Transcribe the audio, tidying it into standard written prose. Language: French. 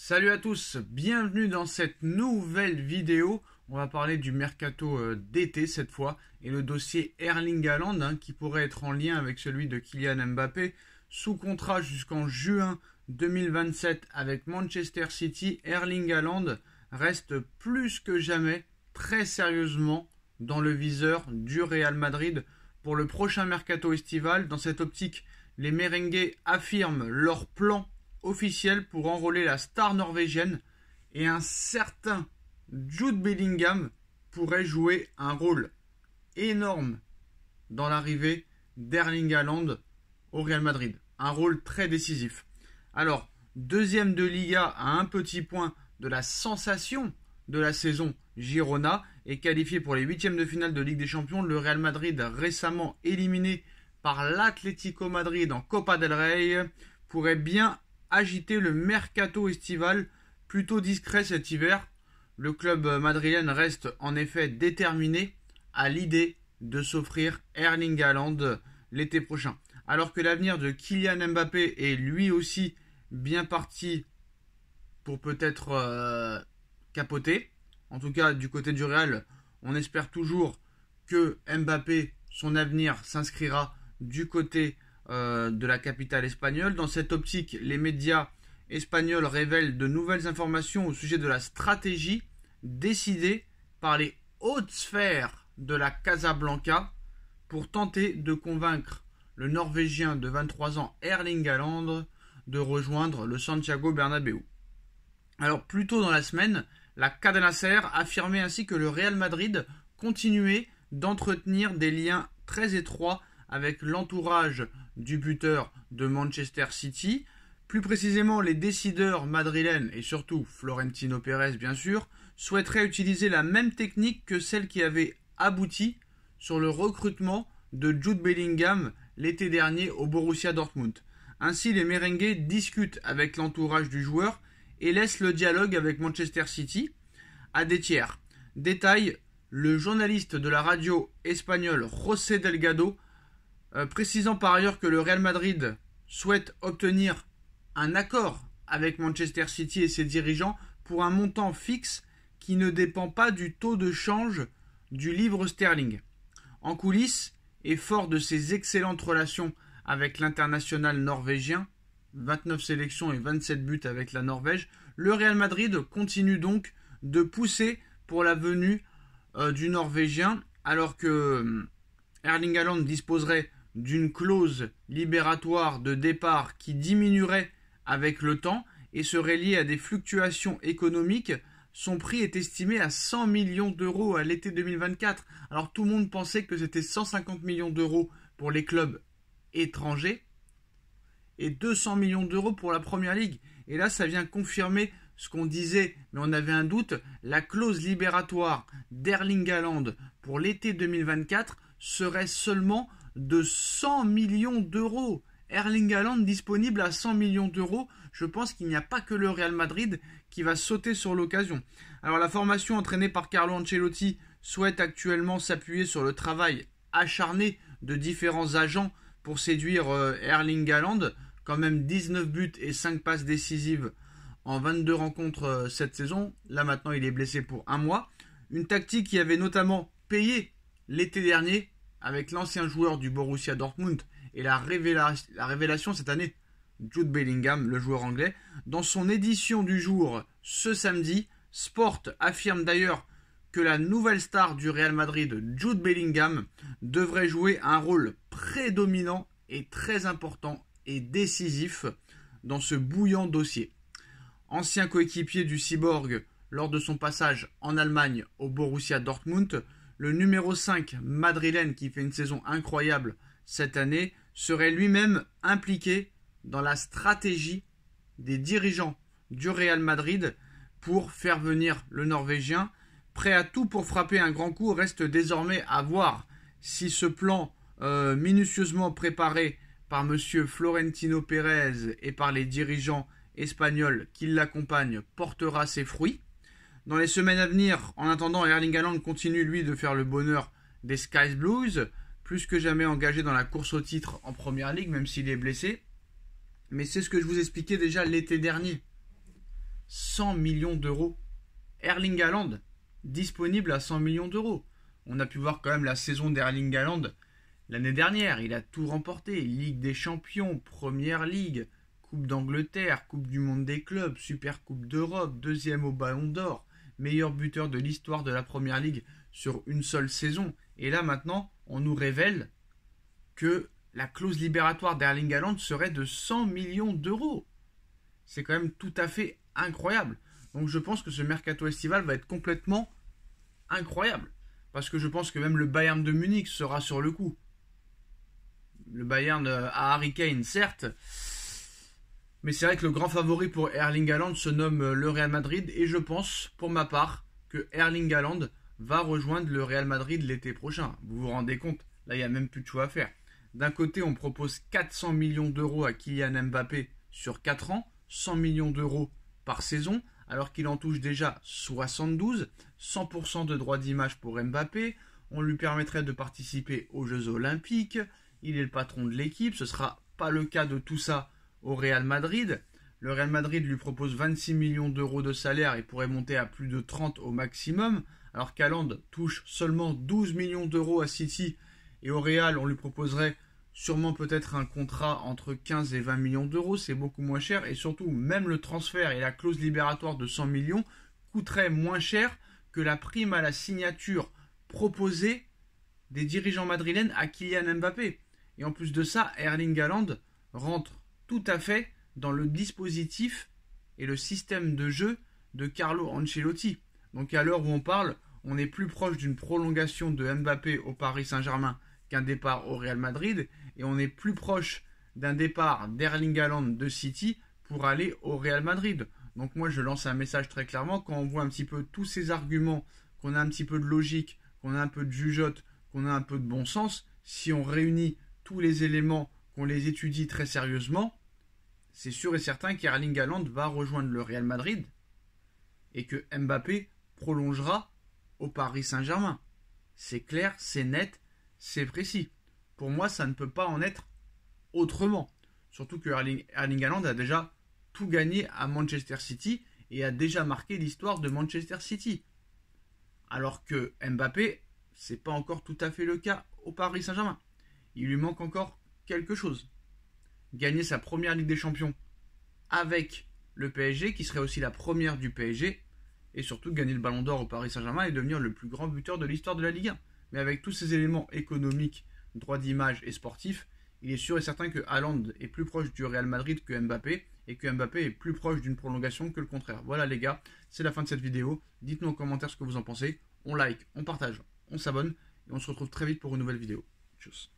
Salut à tous, bienvenue dans cette nouvelle vidéo. On va parler du mercato d'été cette fois et le dossier Erling Haaland qui pourrait être en lien avec celui de Kylian Mbappé. Sous contrat jusqu'en juin 2027 avec Manchester City, Erling Haaland reste plus que jamais très sérieusement dans le viseur du Real Madrid pour le prochain mercato estival. Dans cette optique, les merengues affirment leur plan officiel pour enrôler la star norvégienne et un certain Jude Bellingham pourrait jouer un rôle énorme dans l'arrivée d'Erling Haaland au Real Madrid. Un rôle très décisif. Alors, deuxième de Liga à un petit point de la sensation de la saison, Girona est qualifié pour les huitièmes de finale de Ligue des Champions. Le Real Madrid, récemment éliminé par l'Atlético Madrid en Copa del Rey, pourrait bien agiter le mercato estival plutôt discret cet hiver. Le club madrilène reste en effet déterminé à l'idée de s'offrir Erling Haaland l'été prochain. Alors que l'avenir de Kylian Mbappé est lui aussi bien parti pour peut-être capoter. En tout cas, du côté du Real, on espère toujours que Mbappé, son avenir s'inscrira du côté de la capitale espagnole. Dans cette optique, les médias espagnols révèlent de nouvelles informations au sujet de la stratégie décidée par les hautes sphères de la Casablanca pour tenter de convaincre le Norvégien de 23 ans Erling Haaland de rejoindre le Santiago Bernabéu. Alors plus tôt dans la semaine, la Cadena Ser affirmait ainsi que le Real Madrid continuait d'entretenir des liens très étroits avec l'entourage du buteur de Manchester City. Plus précisément, les décideurs madrilènes et surtout Florentino Pérez bien sûr souhaiteraient utiliser la même technique que celle qui avait abouti sur le recrutement de Jude Bellingham l'été dernier au Borussia Dortmund. Ainsi, les merengues discutent avec l'entourage du joueur et laissent le dialogue avec Manchester City à des tiers. Détail, le journaliste de la radio espagnole José Delgado précisant par ailleurs que le Real Madrid souhaite obtenir un accord avec Manchester City et ses dirigeants pour un montant fixe qui ne dépend pas du taux de change du livre sterling. En coulisses, et fort de ses excellentes relations avec l'international norvégien, 29 sélections et 27 buts avec la Norvège, le Real Madrid continue donc de pousser pour la venue du Norvégien, alors que Erling Haaland disposerait d'une clause libératoire de départ qui diminuerait avec le temps et serait liée à des fluctuations économiques. Son prix est estimé à 100 millions d'euros à l'été 2024. Alors tout le monde pensait que c'était 150 millions d'euros pour les clubs étrangers et 200 millions d'euros pour la Première Ligue. Et là, ça vient confirmer ce qu'on disait, mais on avait un doute. La clause libératoire d'Erling Haaland pour l'été 2024 serait seulement de 100 millions d'euros. Erling Haaland disponible à 100 millions d'euros. Je pense qu'il n'y a pas que le Real Madrid qui va sauter sur l'occasion. Alors la formation entraînée par Carlo Ancelotti souhaite actuellement s'appuyer sur le travail acharné de différents agents pour séduire Erling Haaland. Quand même 19 buts et 5 passes décisives en 22 rencontres cette saison. Là maintenant il est blessé pour un mois. Une tactique qui avait notamment payé l'été dernier avec l'ancien joueur du Borussia Dortmund et la révélation cette année, Jude Bellingham, le joueur anglais. Dans son édition du jour ce samedi, Sport affirme d'ailleurs que la nouvelle star du Real Madrid, Jude Bellingham, devrait jouer un rôle prédominant et très important et décisif dans ce bouillant dossier. Ancien coéquipier du Cyborg lors de son passage en Allemagne au Borussia Dortmund, le numéro 5 madrilène qui fait une saison incroyable cette année serait lui-même impliqué dans la stratégie des dirigeants du Real Madrid pour faire venir le Norvégien. Prêt à tout pour frapper un grand coup, reste désormais à voir si ce plan minutieusement préparé par M. Florentino Pérez et par les dirigeants espagnols qui l'accompagnent portera ses fruits. Dans les semaines à venir, en attendant, Erling Haaland continue lui de faire le bonheur des Sky Blues, plus que jamais engagé dans la course au titre en Première Ligue, même s'il est blessé. Mais c'est ce que je vous expliquais déjà l'été dernier. 100 millions d'euros. Erling Haaland, disponible à 100 millions d'euros. On a pu voir quand même la saison d'Erling Haaland l'année dernière. Il a tout remporté. Ligue des Champions, Première Ligue, Coupe d'Angleterre, Coupe du Monde des clubs, Super Coupe d'Europe, deuxième au Ballon d'Or, meilleur buteur de l'histoire de la Première Ligue sur une seule saison. Et là maintenant, on nous révèle que la clause libératoire d'Erling Haaland serait de 100 millions d'euros. C'est quand même tout à fait incroyable. Donc je pense que ce mercato estival va être complètement incroyable. Parce que je pense que même le Bayern de Munich sera sur le coup. Le Bayern a Harry Kane, certes. Mais c'est vrai que le grand favori pour Erling Haaland se nomme le Real Madrid. Et je pense, pour ma part, que Erling Haaland va rejoindre le Real Madrid l'été prochain. Vous vous rendez compte? Là, il n'y a même plus de choix à faire. D'un côté, on propose 400 millions d'euros à Kylian Mbappé sur 4 ans. 100 millions d'euros par saison, alors qu'il en touche déjà 72. 100% de droits d'image pour Mbappé. On lui permettrait de participer aux Jeux Olympiques. Il est le patron de l'équipe. Ce ne sera pas le cas de tout ça au Real Madrid. Le Real Madrid lui propose 26 millions d'euros de salaire et pourrait monter à plus de 30 au maximum, alors qu'Haaland touche seulement 12 millions d'euros à City, et au Real on lui proposerait sûrement peut-être un contrat entre 15 et 20 millions d'euros, c'est beaucoup moins cher, et surtout même le transfert et la clause libératoire de 100 millions coûteraient moins cher que la prime à la signature proposée des dirigeants madrilènes à Kylian Mbappé. Et en plus de ça, Erling Haaland rentre tout à fait dans le dispositif et le système de jeu de Carlo Ancelotti. Donc à l'heure où on parle, on est plus proche d'une prolongation de Mbappé au Paris Saint-Germain qu'un départ au Real Madrid, et on est plus proche d'un départ d'Erling Haaland de City pour aller au Real Madrid. Donc moi je lance un message très clairement, quand on voit un petit peu tous ces arguments, qu'on a un petit peu de logique, qu'on a un peu de jugeote, qu'on a un peu de bon sens, si on réunit tous les éléments, qu'on les étudie très sérieusement, c'est sûr et certain qu'Erling Haaland va rejoindre le Real Madrid et que Mbappé prolongera au Paris Saint-Germain. C'est clair, c'est net, c'est précis. Pour moi, ça ne peut pas en être autrement. Surtout que Erling Haaland a déjà tout gagné à Manchester City et a déjà marqué l'histoire de Manchester City. Alors que Mbappé, c'est pas encore tout à fait le cas au Paris Saint-Germain. Il lui manque encore quelque chose. Gagner sa première Ligue des Champions avec le PSG, qui serait aussi la première du PSG, et surtout gagner le Ballon d'Or au Paris Saint-Germain et devenir le plus grand buteur de l'histoire de la Ligue 1. Mais avec tous ces éléments économiques, droits d'image et sportifs, il est sûr et certain que Haaland est plus proche du Real Madrid que Mbappé, et que Mbappé est plus proche d'une prolongation que le contraire. Voilà les gars, c'est la fin de cette vidéo. Dites-nous en commentaire ce que vous en pensez. On like, on partage, on s'abonne, et on se retrouve très vite pour une nouvelle vidéo. Tchuss.